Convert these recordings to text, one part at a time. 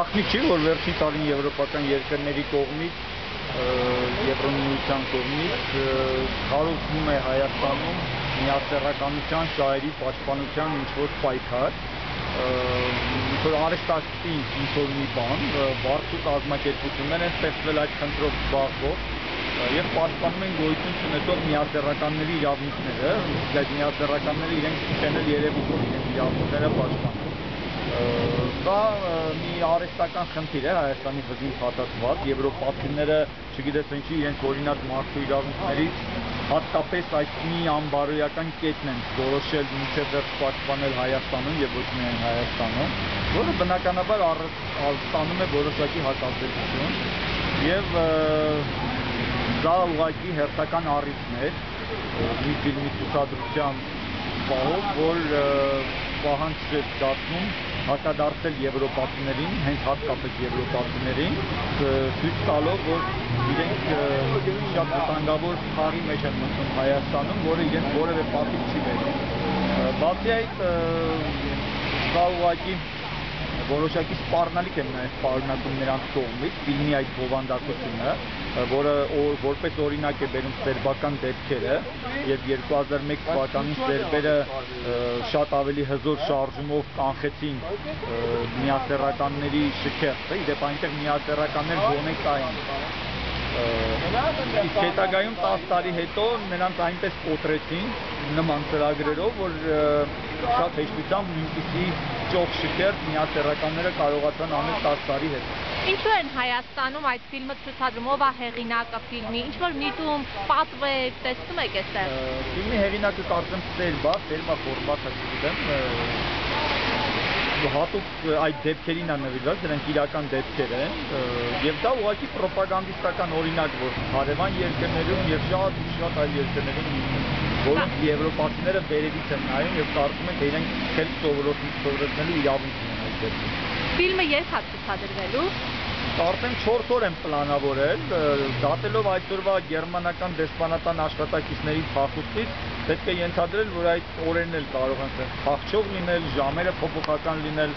Ախնի չի, որ վերջին տարին եվրոպական երկրների կողմից, Եվրամիության կողմից քարոզվում է Հայաստանում միասեռականության, շահերի պաշտպանության ինչ-որ պայքար, ինչ-որ արհեստակցի ինչ-որ մի բան, բարձր կազմակերպություններ են ստեղծվել այդ խնդրով զբաղվող եւ պաշտպանում են գոյություն չունեցող միասեռականների իրավունքները, այդ միասեռականները իրենք չեն երևում, որ իրենց իրավունքները պաշտպանում։ Սա մի արհեստական խնդիր է Հայաստանի վզին փաթաթված, եվրոպացիները, չգիտես ինչի, իրենց օրինակ մարդու իրավունքներից հատկապես այդ մի անբարոյական կետն են որոշել մինչև վերջ պաշտպանել Հայաստանում եւ ոչ միայն Հայաստանում, որը բնականաբար ստանում է որոշակի հակազդեցություն եւ դա ուղղակի հերթական առիթներ մի ֆիլմի ցուցադրության պահով, որ պահանջ է դարձնում հակադարձել եվրոպացիներին, հենց հատկապես եվրոպացիներին, ցույց տալով, որ իրենք շատ վտանգավոր խաղի մեջ են մտնում Հայաստանում, որը իրենց որևէ պատիվ չի բերում։ Բացի այդ, սա ուղղակի որոշակի սպառնալիք է նաև պարունակում նրանց կողմից, ֆիլմի այդ բովանդակությունը, որը որպես օրինակ է բերում սերբական դեպքերը, եւ 2001 թվականին սերբերը շատ ավելի հզոր շարժումով կանխեցին միասեռականների շքերթը, իդեպ այնտեղ միասեռականներ գոնե կային։ Իսկ հետագայում 10 տարի հետո նրանց այնպես կոտրեցին նման ծրագրերով, որ շատ հեշտությամբ նույնպիսի ճոխ շքերթ միասեռականները կարողացան անել 10 տարի հետո։ Ինչու են Հայաստանում այդ ֆիլմը ցուցադրում, ով է հեղինակը ֆիլմի, ինչ-որ միտում պատվեր տեսնում եք այստեղ։ Ֆիլմի հեղինակը կարծեմ Սերբա ֆորմատը չգիտեմ, հատուկ այդ դեպքերին է նվիրված, դրանք իրական դեպքեր են, եւ դա ուղղակի պրոպագանդիստական օրինակ, որ հարևան երկրներում եւ շատ այլ երկրներում, որոնք եվրոպացիները վերևից են նայում եւ կարծում են, թե իրենք քել սովորեցնելու իրավունք ունեն այդ դեպքում։ Ֆիլմը երբ է ցուցադրվելու։ Կարծեմ 4 օր են պլանավորել, դատելով այսօրվա գերմանական դեսպանատան աշխատակիցների փախուստից, պետք է ենթադրել, որ այդ օրերն էլ կարող են փախչող լինել, ժամերը փոփոխական լինել,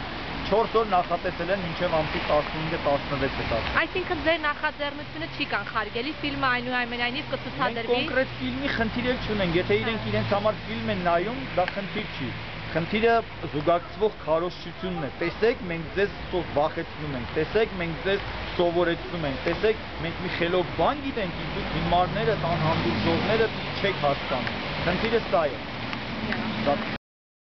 4 օր նախատեսել են մինչև ամսի 15-16 տակ։ Այսինքն ձեր նախաձեռնությունը չի կանխարգելի, ֆիլմը այնուամենայնիվ կցուցադրվի։ Մենք կոնկրետ ֆիլմի խնդիր էլ չունենք, եթե իրենք իրենց համար ֆիլմ են նայում, դա խնդիր չի։ Խնդիրը զուգակցվող քարոզչությունն է։ Տեսեք, մենք ձեզ վախեցնում ենք, տեսեք, մենք ձեզ սովորեցնում ենք, տեսեք, մենք մի խելոք բան գիտենք, իսկ դուք հիմարները, անհանդուրժողները չեք հասկանում։ Խնդիրը սա է։